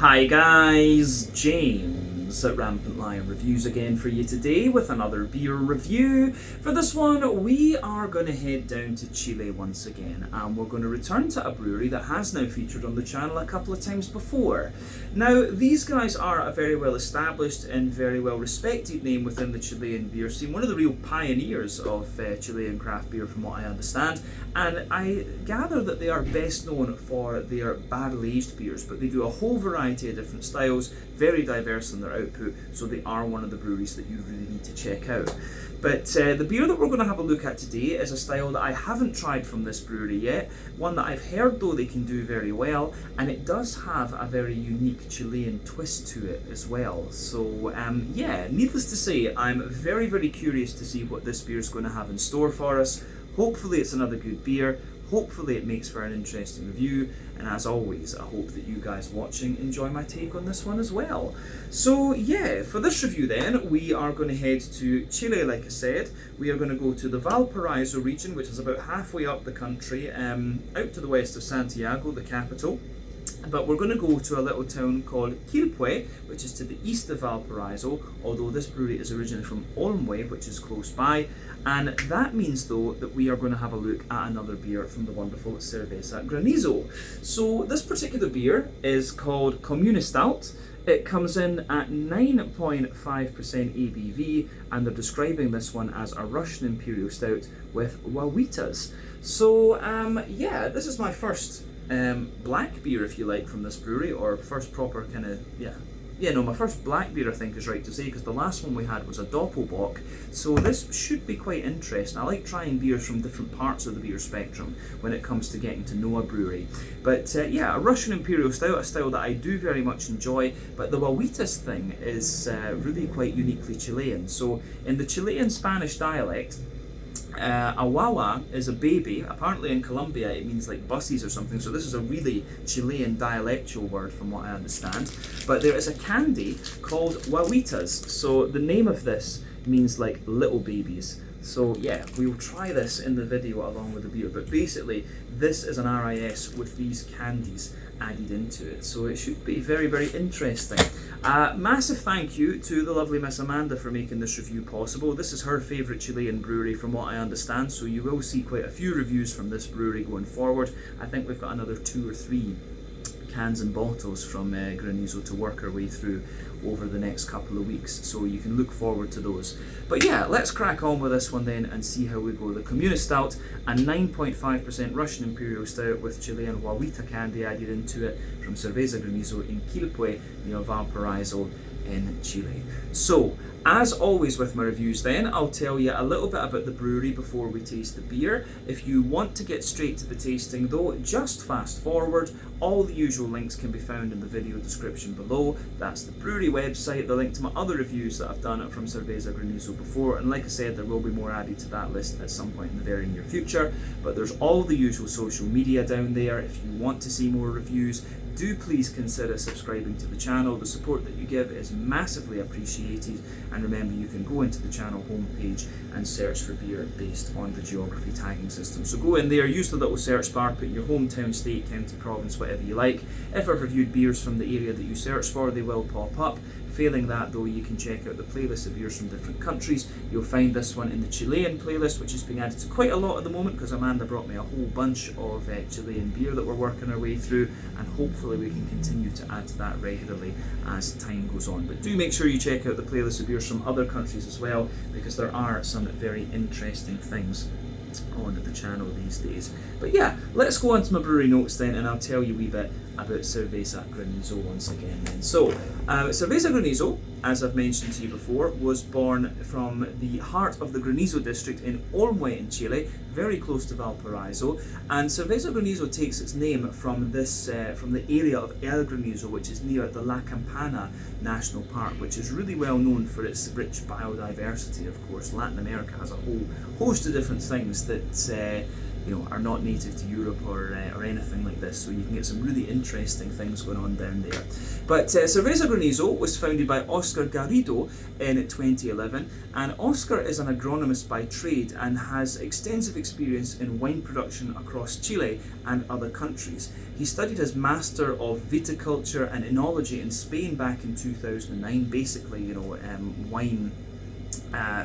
Hi guys, James at RampantLionReviews again for you today with another beer review. For this one, we are going to head down to Chile once again, and we're going to return to a brewery that has now featured on the channel a couple of times before. Now, these guys are a very well established and very well respected name within the Chilean beer scene, one of the real pioneers of Chilean craft beer from what I understand, and I gather that they are best known for their barrel-aged beers, but they do a whole variety of different styles, very diverse in their output, so they are one of the breweries that you really need to check out. But the beer that we're going to have a look at today is a style that I haven't tried from this brewery yet, one that I've heard though they can do very well, and it does have a very unique Chilean twist to it as well. So yeah, needless to say, I'm very, very curious to see what this beer is going to have in store for us. Hopefully it's another good beer. Hopefully it makes for an interesting review, and as always, I hope that you guys watching enjoy my take on this one as well. So yeah, for this review then, we are going to head to Chile, like I said. We are going to go to the Valparaiso region, which is about halfway up the country, out to the west of Santiago, the capital. But we're going to go to a little town called Quilpué, which is to the east of Valparaiso, although this brewery is originally from Olmue, which is close by. And that means, though, that we are going to have a look at another beer from the wonderful Cerveza Granizo. So this particular beer is called Komunistout. It comes in at 9.5% ABV, and they're describing this one as a Russian Imperial Stout with Guaguitas. So yeah, this is my first black beer, if you like, from this brewery, or first proper kind of, my first black beer, I think is right to say, because the last one we had was a Doppelbock, so this should be quite interesting. I like trying beers from different parts of the beer spectrum when it comes to getting to know a brewery. But yeah, a Russian Imperial Stout, a style that I do very much enjoy, but the Guaguitas thing is really quite uniquely Chilean. So in the Chilean Spanish dialect, a guagua is a baby. Apparently in Colombia it means like buses or something, so this is a really Chilean dialectual word from what I understand. But there is a candy called guaguitas, so the name of this means like little babies. So yeah, we will try this in the video along with the beer, but basically this is an RIS with these candies added into it, so it should be very, very interesting. Massive thank you to the lovely Miss Amanda for making this review possible. This is her favourite Chilean brewery from what I understand, so you will see quite a few reviews from this brewery going forward. I think we've got another 2 or 3 cans and bottles from Granizo to work our way through over the next couple of weeks, so you can look forward to those. But yeah, let's crack on with this one then and see how we go. The Komunistout, a 9.5% Russian Imperial Stout with Chilean Guaguita candy added into it from Cerveza Granizo in Quilpué near Valparaiso in Chile. So, as always with my reviews then, I'll tell you a little bit about the brewery before we taste the beer. If you want to get straight to the tasting though, just fast forward. All the usual links can be found in the video description below. That's the brewery website, the link to my other reviews that I've done from Cerveza Granizo before, and like I said, there will be more added to that list at some point in the very near future. But there's all the usual social media down there. If you want to see more reviews, do please consider subscribing to the channel. The support that you give is massively appreciated, and remember, you can go into the channel homepage and search for beer based on the geography tagging system. So go in there, use the little search bar, put in your hometown, state, county, province, whatever you like. If I've reviewed beers from the area that you search for, they will pop up. Failing that though, you can check out the playlist of beers from different countries. You'll find this one in the Chilean playlist, which is being added to quite a lot at the moment because Amanda brought me a whole bunch of Chilean beer that we're working our way through, and hopefully we can continue to add to that regularly as time goes on. But do make sure you check out the playlist of beers from other countries as well, because there are some very interesting things on the channel these days. But yeah, let's go on to my brewery notes then, and I'll tell you a wee bit about Cerveza Granizo once again then. So, Cerveza Granizo, as I've mentioned to you before, was born from the heart of the Granizo district in Olmue in Chile, very close to Valparaiso, and Cerveza Granizo takes its name from this, from the area of El Granizo, which is near the La Campana National Park, which is really well known for its rich biodiversity. Of course, Latin America has a whole host of different things that are not native to Europe or anything like this, so you can get some really interesting things going on down there. But Cerveza Granizo was founded by Oscar Garrido in 2011, and Oscar is an agronomist by trade and has extensive experience in wine production across Chile and other countries. He studied as Master of Viticulture and Enology in Spain back in 2009, basically, wine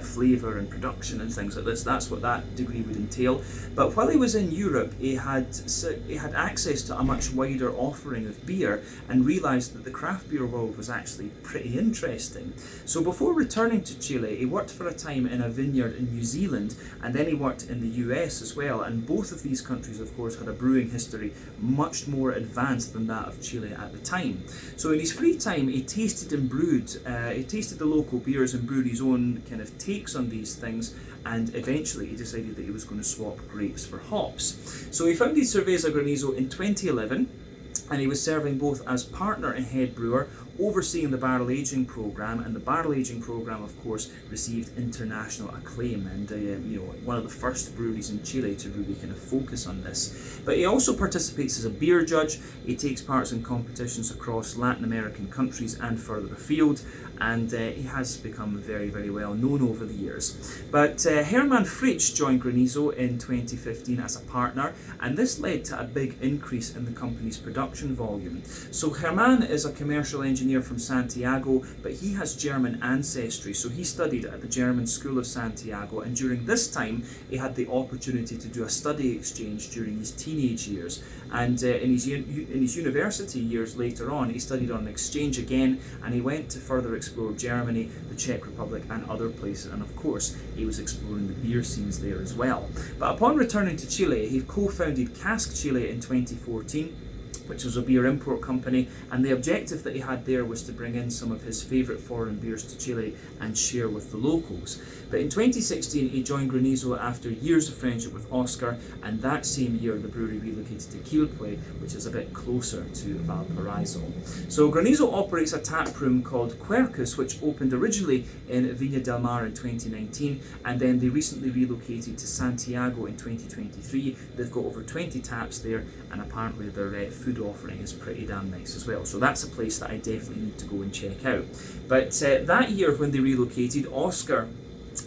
flavour and production and things like this. That's what that degree would entail. But while he was in Europe, he had access to a much wider offering of beer and realised that the craft beer world was actually pretty interesting. So before returning to Chile, he worked for a time in a vineyard in New Zealand, and then he worked in the US as well, and both of these countries of course had a brewing history much more advanced than that of Chile at the time. So in his free time he tasted and brewed, he tasted the local beers and brewed his own kind of takes on these things, and eventually he decided that he was going to swap grapes for hops. So he founded Cerveza Granizo in 2011, and he was serving both as partner and head brewer, overseeing the barrel aging program, and the barrel aging program of course received international acclaim, and one of the first breweries in Chile to really kind of focus on this. But he also participates as a beer judge. He takes part in competitions across Latin American countries and further afield, and he has become very, very well known over the years. But Herman Fritsch joined Granizo in 2015 as a partner, and this led to a big increase in the company's production volume. So Herman is a commercial engineer from Santiago, but he has German ancestry, so he studied at the German School of Santiago, and during this time he had the opportunity to do a study exchange during his teenage years, and in his university years later on he studied on an exchange again, and he went to further explore Germany, the Czech Republic and other places, and of course he was exploring the beer scenes there as well. But upon returning to Chile, he co-founded Cask Chile in 2014, which was a beer import company, and the objective that he had there was to bring in some of his favourite foreign beers to Chile and share with the locals. But in 2016 he joined Granizo after years of friendship with Oscar, and that same year the brewery relocated to Quilpué, which is a bit closer to Valparaiso. So Granizo operates a tap room called Quercus, which opened originally in Viña del Mar in 2019, and then they recently relocated to Santiago in 2023. They've got over 20 taps there, and apparently their food offering is pretty damn nice as well. So that's a place that I definitely need to go and check out. But that year when they relocated, Oscar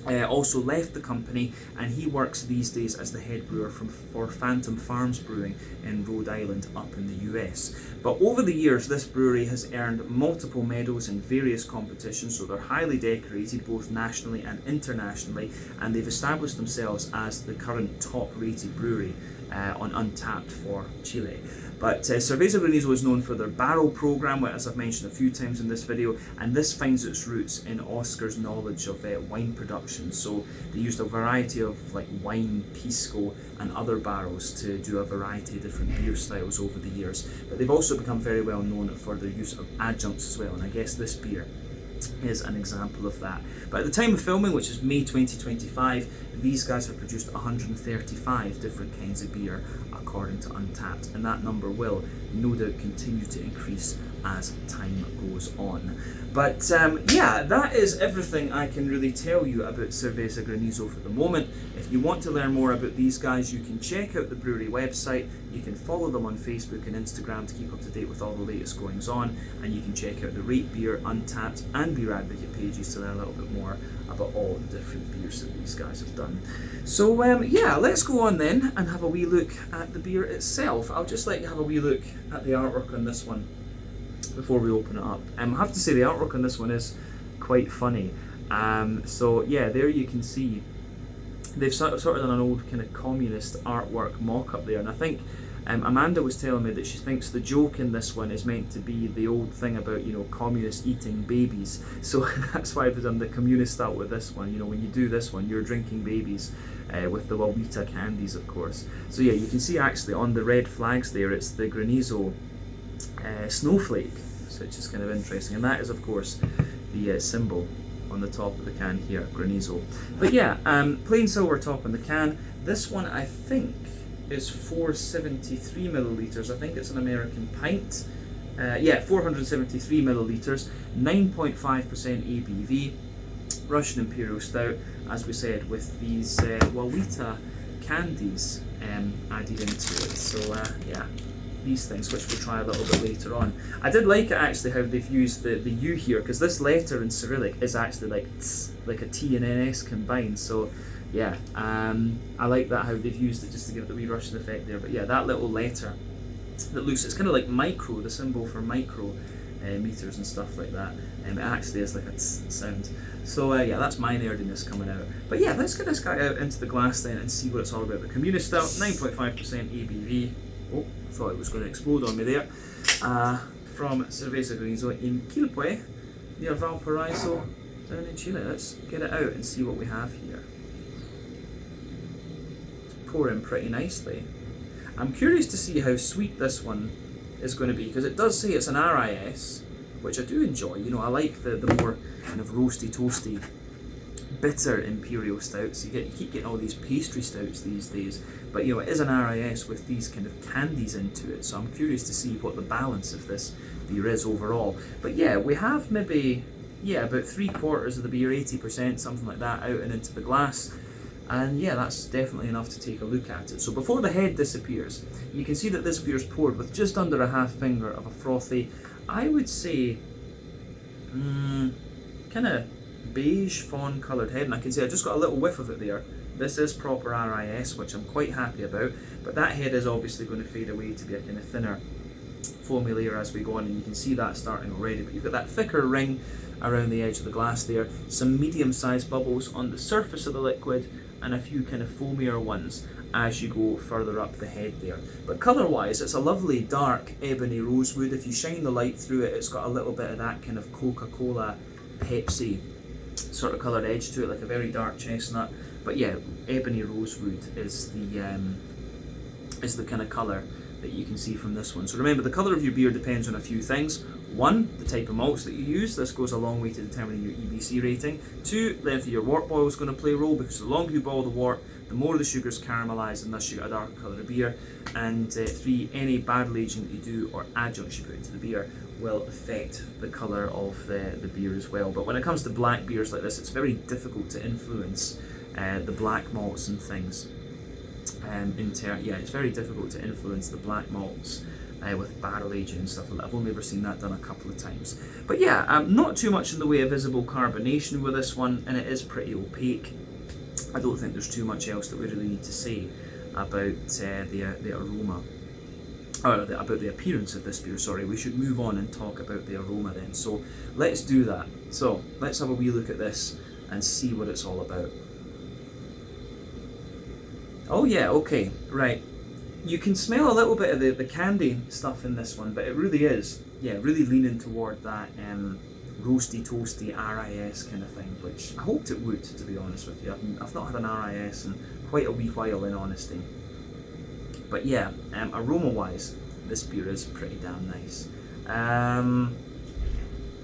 also left the company, and he works these days as the head brewer for Phantom Farms Brewing in Rhode Island up in the US. But over the years this brewery has earned multiple medals in various competitions, so they're highly decorated both nationally and internationally, and they've established themselves as the current top rated brewery on Untappd for Chile. But Cerveza Granizo is known for their barrel program, as I've mentioned a few times in this video, and this finds its roots in Oscar's knowledge of wine production. So they used a variety of like wine, pisco and other barrels to do a variety of different beer styles over the years. But they've also become very well known for their use of adjuncts as well, and I guess this beer is an example of that. But at the time of filming, which is May 2025, these guys have produced 135 different kinds of beer according to Untappd, and that number will no doubt continue to increase as time goes on. But yeah, that is everything I can really tell you about Cerveza Granizo for the moment. If you want to learn more about these guys, you can check out the brewery website, you can follow them on Facebook and Instagram to keep up to date with all the latest goings on, and you can check out the Rate Beer, Untappd and Beer Advocate pages to learn a little bit more about all the different beers that these guys have done. So yeah, let's go on then and have a wee look at the beer itself. I'll just like to have a wee look at the artwork on this one before we open it up. I have to say the artwork on this one is quite funny. So yeah, there you can see they've sort of done an old kind of communist artwork mock-up there, and I think Amanda was telling me that she thinks the joke in this one is meant to be the old thing about, you know, communists eating babies. So that's why they've done the Komunistout with this one. You know, when you do this one, you're drinking babies with the Guaguitas candies, of course. So yeah, you can see actually on the red flags there, it's the Granizo snowflake, which is kind of interesting, and that is of course the symbol on the top of the can here, Granizo. But yeah, plain silver top on the can. This one I think is 473 milliliters. I think it's an American pint. Yeah, 473 milliliters, 9.5% ABV, Russian Imperial Stout, as we said, with these Guaguita candies added into it. So yeah, these things, which we'll try a little bit later on. I did like it actually how they've used the U here, because this letter in Cyrillic is actually like tss, like a T and an S combined. So yeah, I like that how they've used it just to give it the wee Russian effect there. But yeah, that little letter that looks, it's kind of like micro, the symbol for micro meters and stuff like that. It actually is like a tss sound. So yeah, that's my nerdiness coming out. But yeah, let's get this guy out into the glass then and see what it's all about. The Komunistout, 9.5% ABV. Oh, thought it was going to explode on me there. From Cerveza Granizo in Quilpué, near Valparaiso, down in Chile. Let's get it out and see what we have here. It's pouring pretty nicely. I'm curious to see how sweet this one is going to be, because it does say it's an RIS, which I do enjoy. You know, I like the more kind of roasty, toasty, bitter imperial stouts. You keep getting all these pastry stouts these days, but you know, it is an RIS with these kind of candies into it. So I'm curious to see what the balance of this beer is overall. But yeah, we have maybe about 3/4 of the beer, 80%, something like that, out and into the glass. And yeah, that's definitely enough to take a look at it. So before the head disappears, you can see that this beer is poured with just under a half finger of a frothy, I would say, kind of beige fawn coloured head. And I can see I just got a little whiff of it there. This is proper RIS, which I'm quite happy about. But that head is obviously going to fade away to be a kind of thinner foamy layer as we go on, and you can see that starting already. But you've got that thicker ring around the edge of the glass there, some medium-sized bubbles on the surface of the liquid, and a few kind of foamier ones as you go further up the head there. But colour-wise, it's a lovely dark ebony rosewood. If you shine the light through it, it's got a little bit of that kind of Coca-Cola, Pepsi sort of coloured edge to it, like a very dark chestnut. But yeah, ebony rosewood is the kind of colour that you can see from this one. So remember, the colour of your beer depends on a few things. One, the type of malts that you use. This goes a long way to determining your EBC rating. Two, length of your wort boil is going to play a role, because the longer you boil the wort, the more the sugars caramelise, and thus you get a darker colour of beer. And three, any barrel aging that you do or adjuncts you put into the beer will affect the colour of the beer as well. But when it comes to black beers like this, it's very difficult to influence the black malts and things. It's very difficult to influence the black malts with barrel aging and stuff like that. I've only ever seen that done a couple of times. But yeah, not too much in the way of visible carbonation with this one, and it is pretty opaque. I don't think there's too much else that we really need to say about the aroma, or about the appearance of this beer. Sorry, we should move on and talk about the aroma then. So let's do that. So let's have a wee look at this and see what it's all about. Oh yeah, okay, right. You can smell a little bit of the candy stuff in this one, but it really is, yeah, really leaning toward that roasty, toasty RIS kind of thing, which I hoped it would, to be honest with you. I've not had an RIS in quite a wee while, in honesty. But yeah, aroma-wise, this beer is pretty damn nice.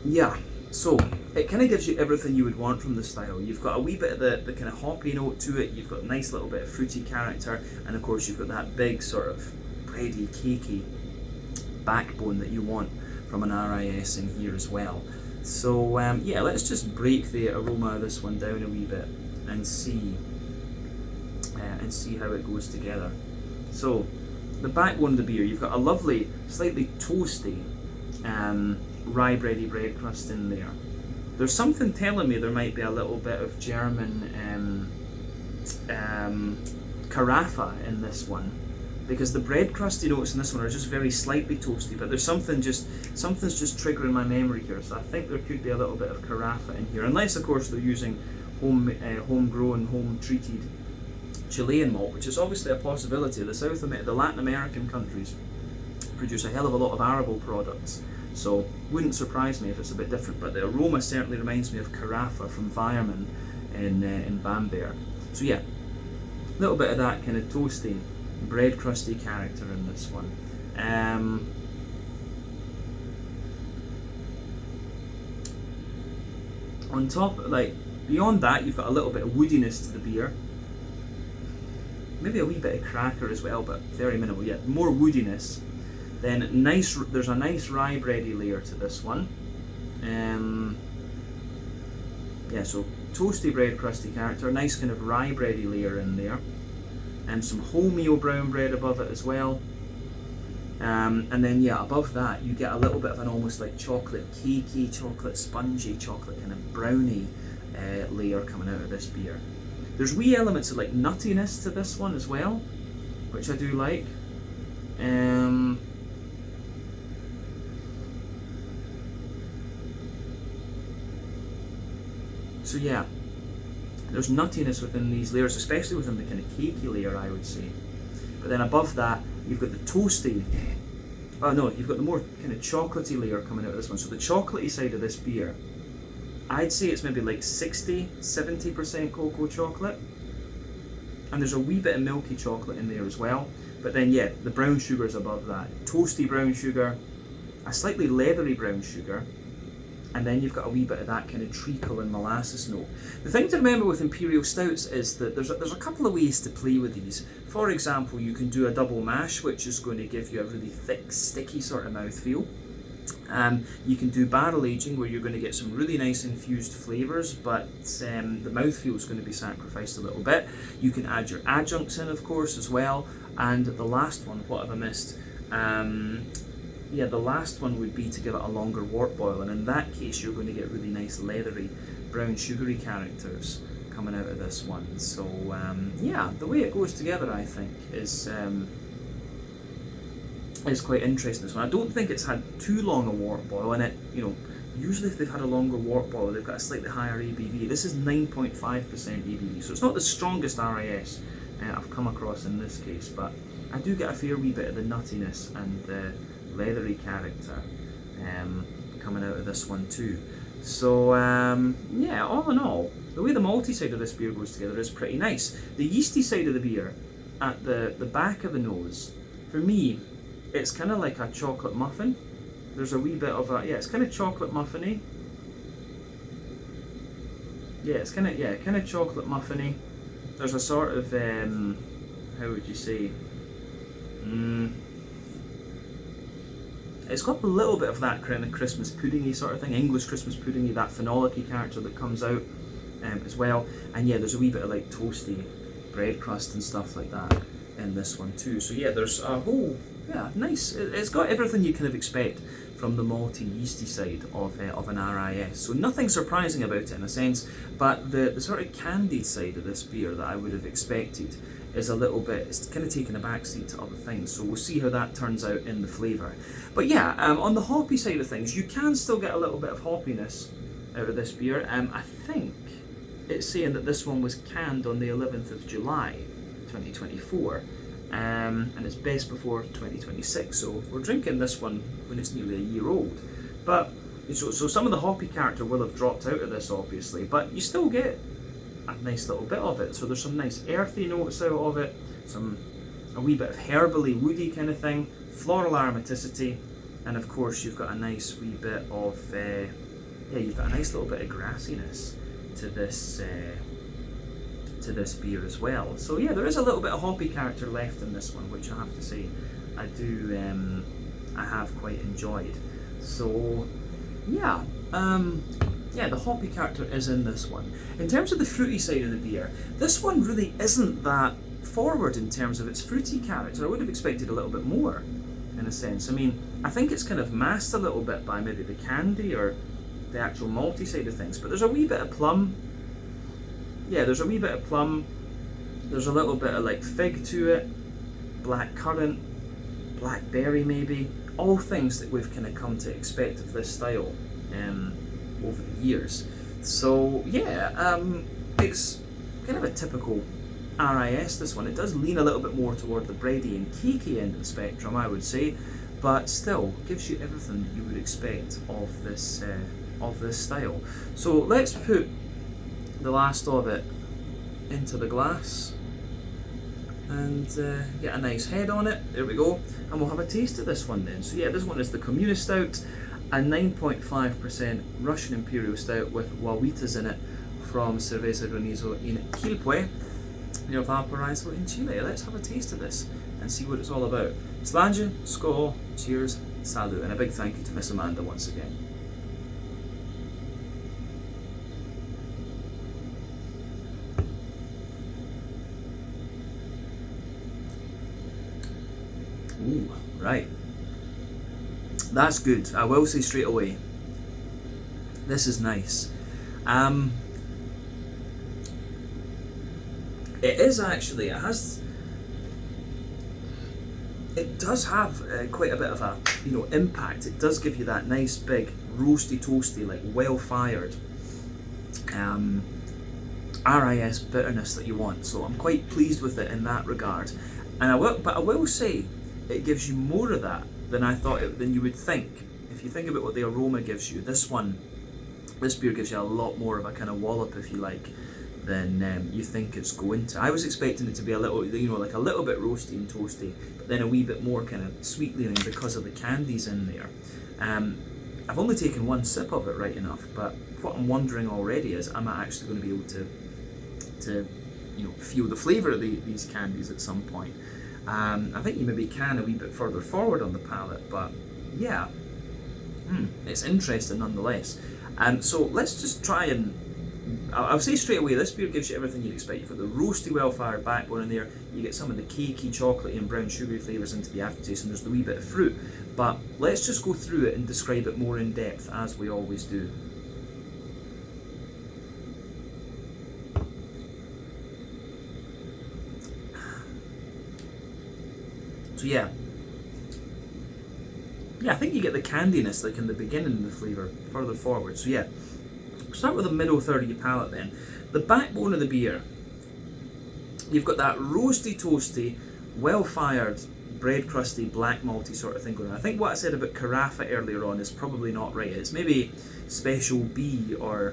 Yeah, so it kind of gives you everything you would want from the style. You've got a wee bit of the kind of hoppy note to it, you've got a nice little bit of fruity character, and of course you've got that big sort of bready, cakey backbone that you want from an RIS in here as well. So yeah, let's just break the aroma of this one down a wee bit and see how it goes together. So the backbone of the beer, you've got a lovely, slightly toasty rye bready bread crust in there. There's something telling me there might be a little bit of German carafa in this one, because the bread crusty notes in this one are just very slightly toasty, but there's something's just triggering my memory here, so I think there could be a little bit of carafa in here, unless of course they're using homegrown, home-treated Chilean malt, which is obviously a possibility. The Latin American countries produce a hell of a lot of arable products, so wouldn't surprise me if it's a bit different, but the aroma certainly reminds me of carafa from Weiermann in Bamberg. So yeah, a little bit of that kind of toasty, bread crusty character in this one. On top, like beyond that, you've got a little bit of woodiness to the beer. Maybe a wee bit of cracker as well, but very minimal. Yeah, more woodiness. Then there's a nice rye bready layer to this one. Yeah, so toasty bread crusty character, nice kind of rye bready layer in there. and some wholemeal brown bread above it as well. And then yeah, above that you get a little bit of an almost like chocolate cakey, chocolate spongy, chocolate kind of brownie layer coming out of this beer. There's wee elements of like nuttiness to this one as well, which I do like. So yeah, there's nuttiness within these layers, especially within the kind of cakey layer, I would say. But then above that, you've got the toasty, oh no, you've got the more kind of chocolatey layer coming out of this one. So the chocolatey side of this beer, I'd say it's maybe like 60-70% cocoa chocolate. And there's a wee bit of milky chocolate in there as well. But then yeah, the brown sugar's above that. Toasty brown sugar, a slightly leathery brown sugar, and then you've got a wee bit of that kind of treacle and molasses note. The thing to remember with Imperial Stouts is that there's a couple of ways to play with these. For example, you can do a double mash, which is going to give you a really thick, sticky sort of mouthfeel. You can do barrel aging, where you're going to get some really nice infused flavours, but the mouthfeel is going to be sacrificed a little bit. You can add your adjuncts in, of course, as well. And the last one, what have I missed? Yeah, the last one would be to give it a longer wort boil, and in that case you're going to get really nice leathery brown sugary characters coming out of this one. So yeah, the way it goes together, I think, is quite interesting. This one, I don't think it's had too long a wort boil in it. You know, usually if they've had a longer wort boil, they've got a slightly higher ABV. This is 9.5% ABV, so it's not the strongest RIS I've come across in this case, but I do get a fair wee bit of the nuttiness and the leathery character coming out of this one too. So yeah, all in all, the way the malty side of this beer goes together is pretty nice. The yeasty side of the beer, at the back of the nose, for me, it's kind of like a chocolate muffin. There's a wee bit of a, yeah, it's kind of chocolate muffiny. Yeah, it's kind of chocolate muffiny. There's a sort of, how would you say? It's got a little bit of that kind of Christmas puddingy sort of thing, English Christmas puddingy, that phenolic-y character that comes out as well. And yeah, there's a wee bit of like toasty bread crust and stuff like that in this one too. So yeah, there's a whole, yeah, nice. It's got everything you kind of expect from the malty yeasty side of an RIS. So nothing surprising about it in a sense, but the sort of candied side of this beer that I would have expected is a little bit, it's kind of taken a backseat to other things, so we'll see how that turns out in the flavour. But yeah, on the hoppy side of things, you can still get a little bit of hoppiness out of this beer. I think it's saying that this one was canned on the 11th of July 2024, and it's best before 2026, so we're drinking this one when it's nearly a year old. But so some of the hoppy character will have dropped out of this obviously, but you still get a nice little bit of it. So there's some nice earthy notes out of it, a wee bit of herbally, woody kind of thing, floral aromaticity, and of course you've got a nice wee bit of yeah, you've got a nice little bit of grassiness to this beer as well. So yeah, there is a little bit of hoppy character left in this one, which I have to say I do I have quite enjoyed. So yeah, yeah, the hoppy character is in this one. In terms of the fruity side of the beer, this one really isn't that forward in terms of its fruity character. I would have expected a little bit more, in a sense. I mean, I think it's kind of masked a little bit by maybe the candy or the actual malty side of things, but there's a wee bit of plum. Yeah, there's a wee bit of plum. There's a little bit of like fig to it, black currant, blackberry maybe, all things that we've kind of come to expect of this style over the years. So yeah, it's kind of a typical RIS, this one. It does lean a little bit more toward the bready and cakey end of the spectrum, I would say, but still gives you everything that you would expect of this style. So let's put the last of it into the glass and get a nice head on it. There we go, and we'll have a taste of this one then. So yeah, this one is the Komunistout, a 9.5% Russian Imperial Stout with Guaguitas in it from Cerveza Granizo in Quilpué, near Valparaiso in Chile. Let's have a taste of this and see what it's all about. Sláinte, skål, cheers, salut, and a big thank you to Miss Amanda once again. Right. That's good. I will say straight away, this is nice. It is actually, it does have quite a bit of a, impact. It does give you that nice big roasty toasty, like well fired RIS bitterness that you want. So I'm quite pleased with it in that regard. And I will say it gives you more of that than than you would think. If you think about what the aroma gives you, this beer gives you a lot more of a kind of wallop, if you like, than you think it's going to. I was expecting it to be a little, like a little bit roasty and toasty, but then a wee bit more kind of sweet leaning because of the candies in there. I've only taken one sip of it, right enough, but what I'm wondering already is, am I actually going to be able to feel the flavour of these candies at some point? I think you maybe can a wee bit further forward on the palate, but yeah, it's interesting nonetheless. So let's just try and, I'll say straight away, this beer gives you everything you'd expect. You've got the roasty, well-fired backbone in there, you get some of the cakey, chocolatey and brown sugary flavours into the aftertaste, and there's the wee bit of fruit. But let's just go through it and describe it more in depth, as we always do. So yeah, I think you get the candiness like in the beginning of the flavour further forward. So yeah, start with the middle third of your palate then. The backbone of the beer, you've got that roasty, toasty, well-fired, bread crusty, black malty sort of thing going on. I think what I said about Carafa earlier on is probably not right. It's maybe Special B or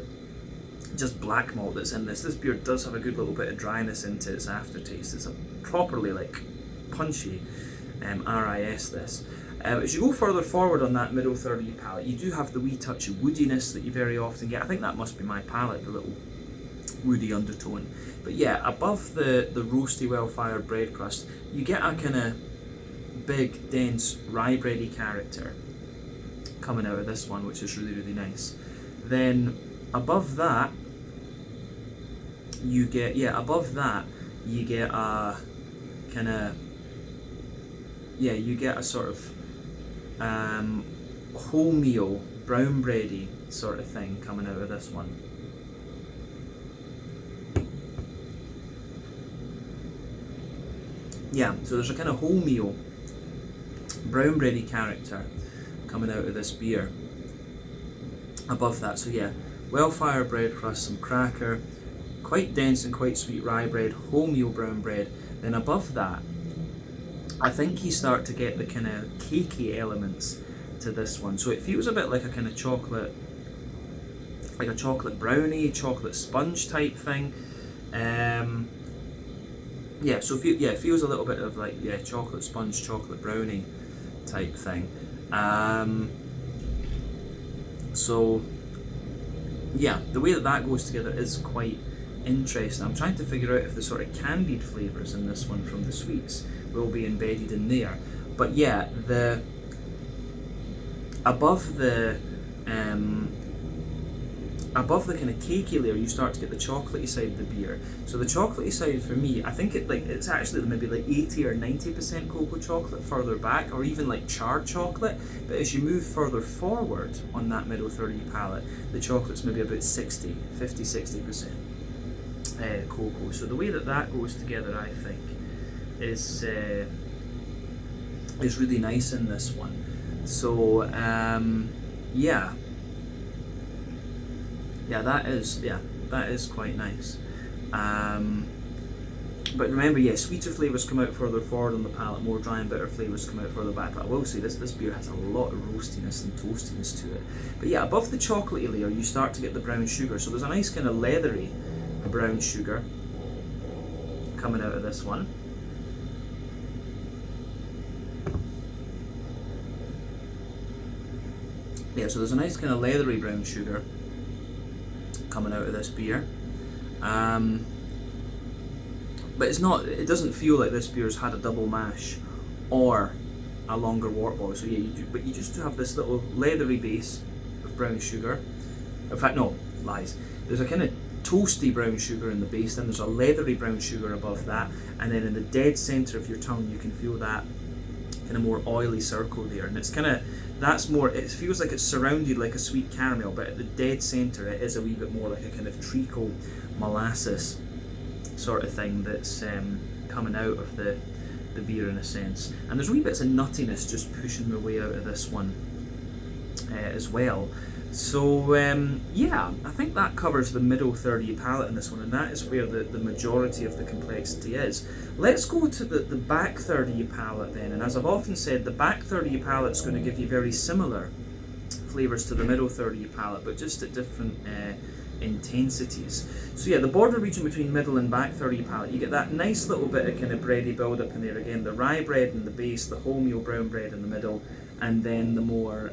just black malt that's in this. This beer does have a good little bit of dryness into its aftertaste. It's a properly like punchy RIS this. As you go further forward on that middle third of your palate, you do have the wee touch of woodiness that you very often get. I think that must be my palate, the little woody undertone. But yeah, above the roasty, well-fired bread crust, you get a kind of big, dense, rye bready character coming out of this one, which is really, really nice. Then above that, you get a kind of, you get a sort of wholemeal, brown bready sort of thing coming out of this one. Yeah, so there's a kind of wholemeal, brown bready character coming out of this beer. Above that, so yeah, well-fired bread crust, some cracker, quite dense and quite sweet rye bread, wholemeal brown bread. Then above that, I think you start to get the kind of cakey elements to this one. So it feels a bit like a kind of chocolate, like a chocolate brownie, chocolate sponge type thing. So it feels a little bit of like, chocolate sponge, chocolate brownie type thing. So yeah, the way that goes together is quite interesting. I'm trying to figure out if the sort of candied flavours in this one from the sweets will be embedded in there. But yeah, above the kind of cakey layer, you start to get the chocolatey side of the beer. So the chocolatey side for me, I think it's actually maybe like 80 or 90% cocoa chocolate further back, or even like charred chocolate. But as you move further forward on that middle third of your palate, the chocolate's maybe about 50-60% cocoa. So the way that goes together, I think, is really nice in this one. So that is quite nice. But remember, sweeter flavours come out further forward on the palate, more dry and bitter flavours come out further back. But I will say this beer has a lot of roastiness and toastiness to it. But yeah, above the chocolatey layer, you start to get the brown sugar. So there's a nice kind of leathery brown sugar coming out of this one. Yeah, so there's a nice kind of leathery brown sugar coming out of this beer. But it doesn't feel like this beer's had a double mash or a longer wort boil. So yeah, but you just have this little leathery base of brown sugar. In fact, no, lies. There's a kind of toasty brown sugar in the base, then there's a leathery brown sugar above that, and then in the dead centre of your tongue you can feel that kind of more oily circle there, and it's kind of, that's more, it feels like it's surrounded like a sweet caramel, but at the dead centre it is a wee bit more like a kind of treacle molasses sort of thing that's coming out of the beer in a sense. And there's wee bits of nuttiness just pushing their way out of this one as well. So yeah, I think that covers the middle third of your palate in this one, and that is where the majority of the complexity is. Let's go to the back third of your palate then, and as I've often said, the back third of your palate is going to give you very similar flavours to the middle third of your palate, but just at different intensities. So yeah, the border region between middle and back third of your palate, you get that nice little bit of kind of bready build up in there again, the rye bread in the base, the wholemeal brown bread in the middle, and then the more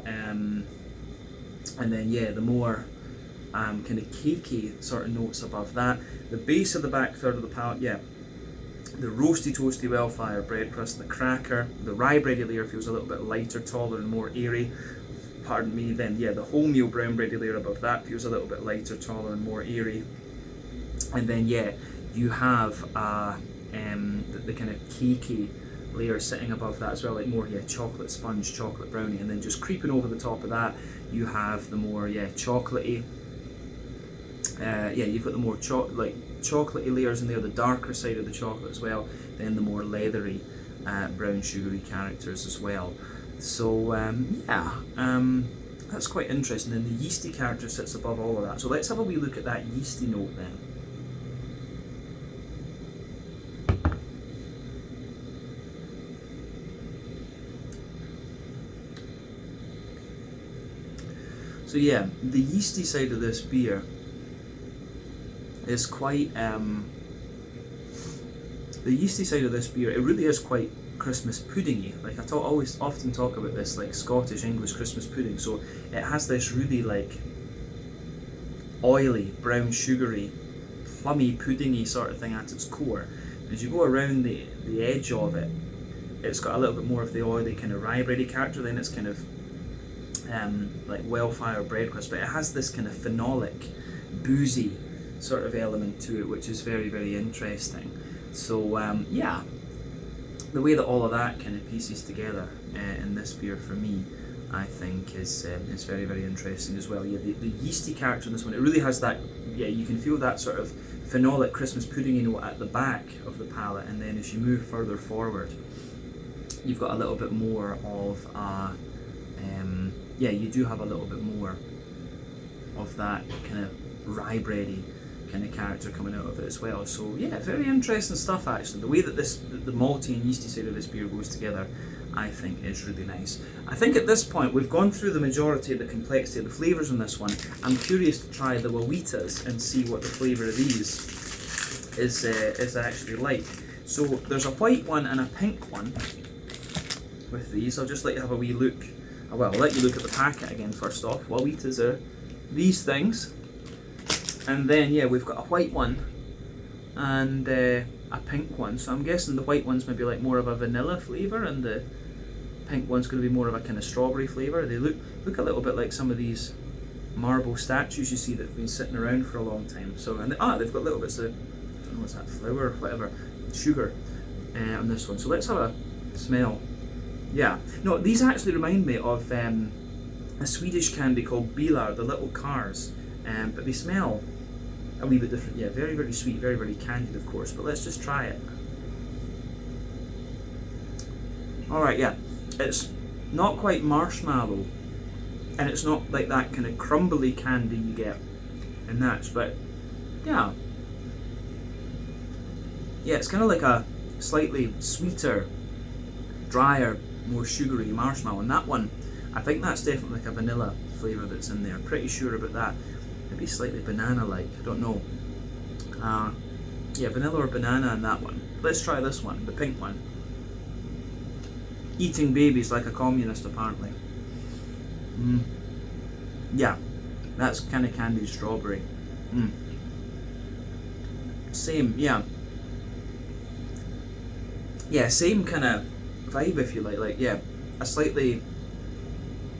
the more kind of cakey sort of notes above that. The base of the back third of the palate, yeah, the roasty toasty well-fired bread crust, the cracker, the rye bready layer feels a little bit lighter, taller and more airy. Pardon me, then yeah, the wholemeal brown bready layer above that feels a little bit lighter, taller and more airy. And then yeah, you have the kind of cakey layer sitting above that as well, like more chocolate sponge, chocolate brownie, and then just creeping over the top of that you have the more chocolatey, you've got the more chocolatey layers in there, the darker side of the chocolate as well, then the more leathery brown sugary characters as well. So that's quite interesting, and the yeasty character sits above all of that. So let's have a wee look at that yeasty note then. So yeah, the yeasty side of this beer is quite, the yeasty side of this beer, it really is quite Christmas puddingy. Like I often talk about this, like Scottish, English Christmas pudding. So it has this really like oily, brown sugary, plummy, puddingy sort of thing at its core. As you go around the edge of it, it's got a little bit more of the oily kind of rye bready character, then it's kind of like well-fired bread crust, but it has this kind of phenolic, boozy sort of element to it, which is very, very interesting. So yeah, the way that all of that kind of pieces together in this beer for me, I think is very, very interesting as well. Yeah, the yeasty character in this one, it really has that, you can feel that sort of phenolic Christmas puddingy note at the back of the palate, and then as you move further forward, you've got a little bit more of you do have a little bit more of that kind of rye bready kind of character coming out of it as well. So yeah, very interesting stuff actually. The way that the malty and yeasty side of this beer goes together, I think is really nice. I think at this point we've gone through the majority of the complexity of the flavours in this one. I'm curious to try the Guaguitas and see what the flavour of these is actually like. So there's a white one and a pink one with these. I'll just let you have a wee look. Well, I'll let you look at the packet again first off. Guaguitas are these things. And then yeah, we've got a white one and a pink one. So I'm guessing the white one's maybe like more of a vanilla flavour, and the pink one's going to be more of a kind of strawberry flavour. They look a little bit like some of these marble statues you see that have been sitting around for a long time. So they've got little bits of, I don't know what's that, flour or whatever, sugar on this one. So let's have a smell. Yeah, no, these actually remind me of a Swedish candy called Bilar, the little cars, but they smell a wee bit different. Yeah, very, very sweet, very, very candied of course, but let's just try it. Alright, yeah, it's not quite marshmallow, and it's not like that kind of crumbly candy you get in that, but yeah, it's kind of like a slightly sweeter, drier, more sugary marshmallow. And that one, I think that's definitely like a vanilla flavour that's in there. Pretty sure about that. Maybe slightly banana-like, I don't know. Yeah, vanilla or banana in that one. Let's try this one, the pink one. Eating babies like a communist, apparently. Yeah, that's kind of candied strawberry. Same, yeah. Yeah, same kind of vibe, if you like yeah,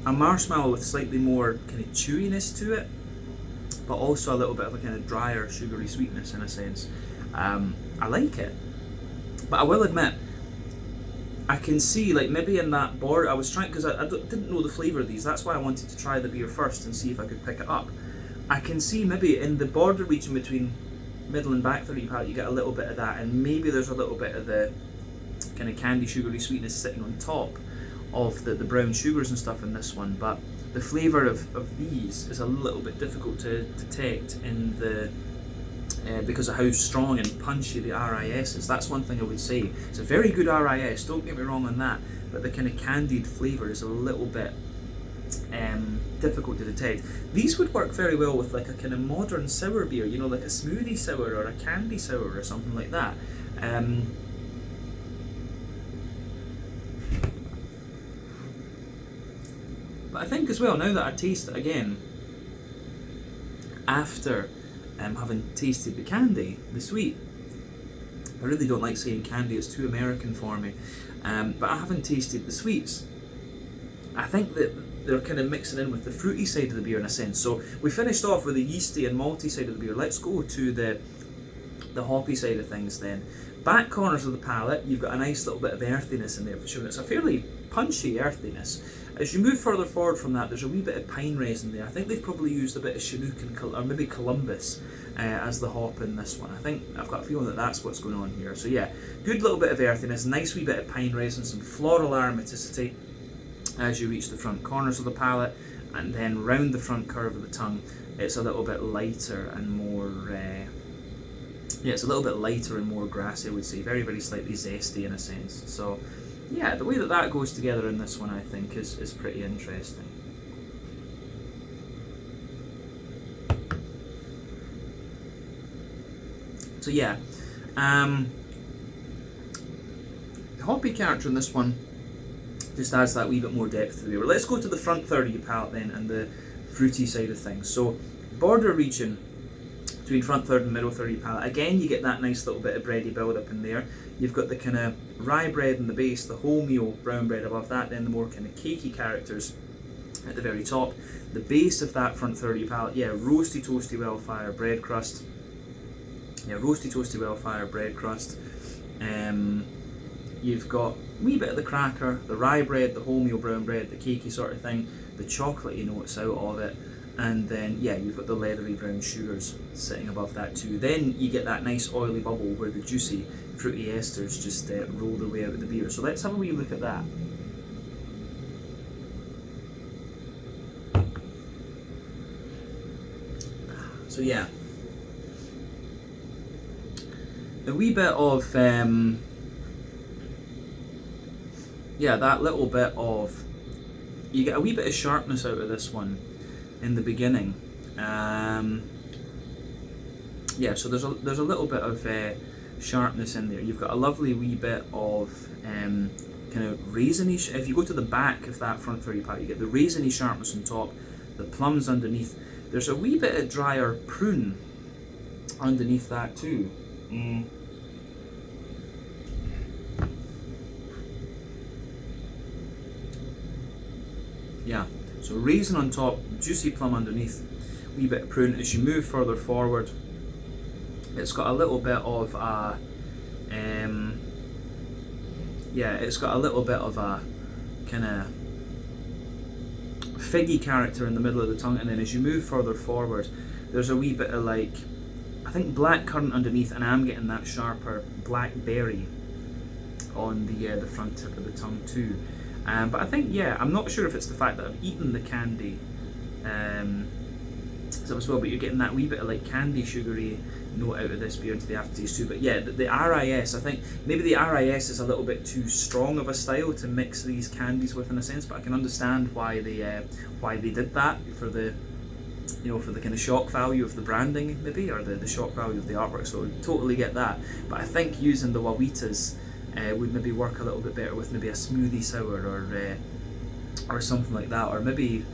a marshmallow with slightly more kind of chewiness to it, but also a little bit of a kind of drier sugary sweetness in a sense. I like it, but I will admit I can see, like, maybe in that border, I was trying, because I didn't know the flavour of these, that's why I wanted to try the beer first and see if I could pick it up. I can see maybe in the border region between middle and back 30 palate, you get a little bit of that, and maybe there's a little bit of the kind of candy sugary sweetness sitting on top of the brown sugars and stuff in this one, but the flavour of these is a little bit difficult to detect in the because of how strong and punchy the RIS is. That's one thing I would say. It's a very good RIS, don't get me wrong on that, but the kind of candied flavour is a little bit difficult to detect. These would work very well with like a kind of modern sour beer, you know, like a smoothie sour or a candy sour or something like that. But I think as well, now that I taste it again, after having tasted the candy, the sweet, I really don't like saying candy, it's too American for me, but I haven't tasted the sweets. I think that they're kind of mixing in with the fruity side of the beer in a sense. So we finished off with the yeasty and malty side of the beer. Let's go to the hoppy side of things then. Back corners of the palate, you've got a nice little bit of earthiness in there for sure. It's a fairly punchy earthiness. As you move further forward from that, there's a wee bit of pine resin there. I think they've probably used a bit of Chinook and, or maybe Columbus as the hop in this one. I think I've got a feeling that that's what's going on here. So yeah, good little bit of earthiness, nice wee bit of pine resin, some floral aromaticity as you reach the front corners of the palate, and then round the front curve of the tongue, it's a little bit lighter and more. Yeah, it's a little bit lighter and more grassy, I would say. Very, very slightly zesty in a sense. So, yeah, the way that that goes together in this one, I think, is pretty interesting. So, yeah, the hoppy character in this one just adds that wee bit more depth to the beer. Let's go to the front third of your palate then and the fruity side of things. So, border region between front third and middle third of your palate. Again, you get that nice little bit of bready build up in there. You've got the kind of rye bread in the base, the wholemeal brown bread above that, then the more kind of cakey characters at the very top. The base of that front third of your palate, yeah, roasty, toasty, well-fired bread crust. Yeah, roasty, toasty, well-fired bread crust. You've got a wee bit of the cracker, the rye bread, the wholemeal brown bread, the cakey sort of thing, the chocolatey notes out of it. And then, yeah, you've got the leathery brown sugars sitting above that too. Then you get that nice oily bubble where the juicy fruity esters just roll their way out of the beer. So let's have a wee look at that. So yeah, a wee bit of, yeah, that little bit of, you get a wee bit of sharpness out of this one in the beginning. Yeah, so there's a little bit of sharpness in there. You've got a lovely wee bit of kind of raisiny. If you go to the back of that front 30 pack, you get the raisiny sharpness on top, the plums underneath. There's a wee bit of drier prune underneath that too. Yeah. So raisin on top, juicy plum underneath, wee bit of prune. As you move further forward, it's got a little bit of a, yeah, it's got a little bit of a kind of figgy character in the middle of the tongue, and then as you move further forward, there's a wee bit of like, I think black currant underneath, and I'm getting that sharper blackberry on the front tip of the tongue too. But I think, yeah, I'm not sure if it's the fact that I've eaten the candy so as well, but you're getting that wee bit of like candy sugary note out of this beer into the aftertaste too. But yeah, the RIS, I think maybe the RIS is a little bit too strong of a style to mix these candies with in a sense, but I can understand why they did that for the, you know, for the kind of shock value of the branding maybe, or the shock value of the artwork, so I totally get that. But I think using the Guaguitas would maybe work a little bit better with maybe a smoothie sour or something like that, or maybe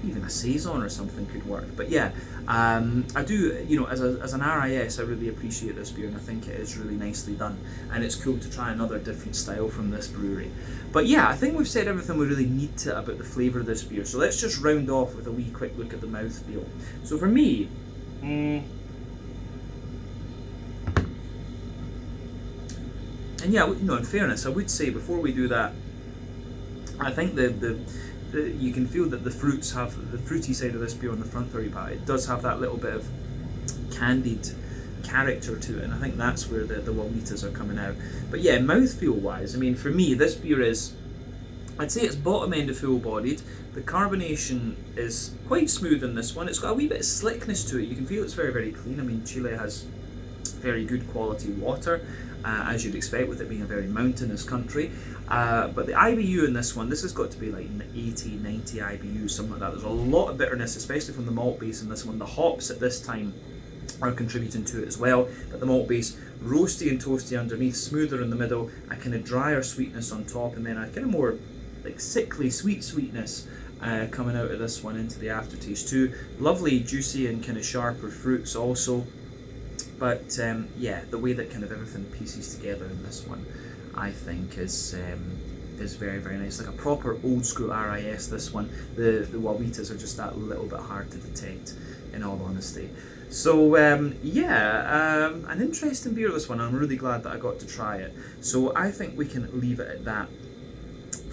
even a saison or something could work. But yeah, I do, you know, as an RIS, I really appreciate this beer, and I think it is really nicely done, and it's cool to try another different style from this brewery. But yeah, I think we've said everything we really need to about the flavour of this beer, so let's just round off with a wee quick look at the mouthfeel. So for me, And yeah, you know, in fairness, I would say before we do that, I think the you can feel that the fruits have the fruity side of this beer on the front very bad. It does have that little bit of candied character to it, and I think that's where the Guaguitas are coming out. But yeah, mouthfeel wise, I mean, for me, this beer is, I'd say it's bottom end of full bodied. The carbonation is quite smooth in this one. It's got a wee bit of slickness to it. You can feel it's very, very clean. I mean, Chile has very good quality water, as you'd expect with it being a very mountainous country. But the IBU in this one, this has got to be like 80, 90 IBU, something like that. There's a lot of bitterness, especially from the malt base in this one. The hops at this time are contributing to it as well, but the malt base, roasty and toasty underneath, smoother in the middle, a kind of drier sweetness on top, and then a kind of more like sickly sweetness coming out of this one into the aftertaste too. Lovely juicy and kind of sharper fruits also. But yeah, the way that kind of everything pieces together in this one, I think is very, very nice. Like a proper old school RIS, this one. The Guaguitas are just that little bit hard to detect, in all honesty. So yeah, an interesting beer, this one. I'm really glad that I got to try it. So I think we can leave it at that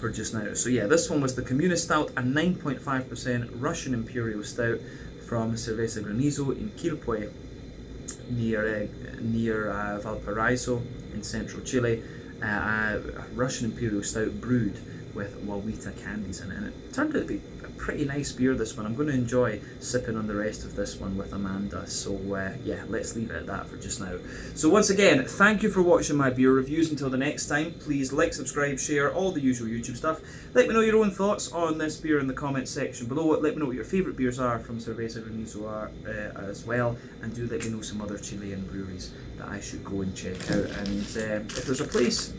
for just now. So yeah, this one was the Komunistout, a 9.5% Russian Imperial Stout from Cerveza Granizo in Quilpué, near Valparaiso in central Chile. A Russian Imperial Stout brewed with Guaguita candies in it, and it turned out to be a pretty nice beer, this one. I'm going to enjoy sipping on the rest of this one with Amanda, so yeah, let's leave it at that for just now. So once again, thank you for watching my beer reviews. Until the next time, please like, subscribe, share, all the usual YouTube stuff. Let me know your own thoughts on this beer in the comments section below. Let me know what your favourite beers are from Cerveza Granizo are as well, and do let me know some other Chilean breweries that I should go and check out. And if there's a place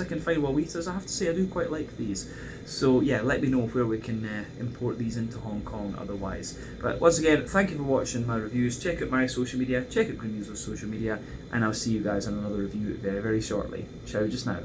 I can find Guaguitas, I have to say I do quite like these. So yeah, let me know where we can import these into Hong Kong otherwise. But once again, thank you for watching my reviews. Check out my social media, check out Granizo's social media, and I'll see you guys on another review very, very shortly. Ciao just now.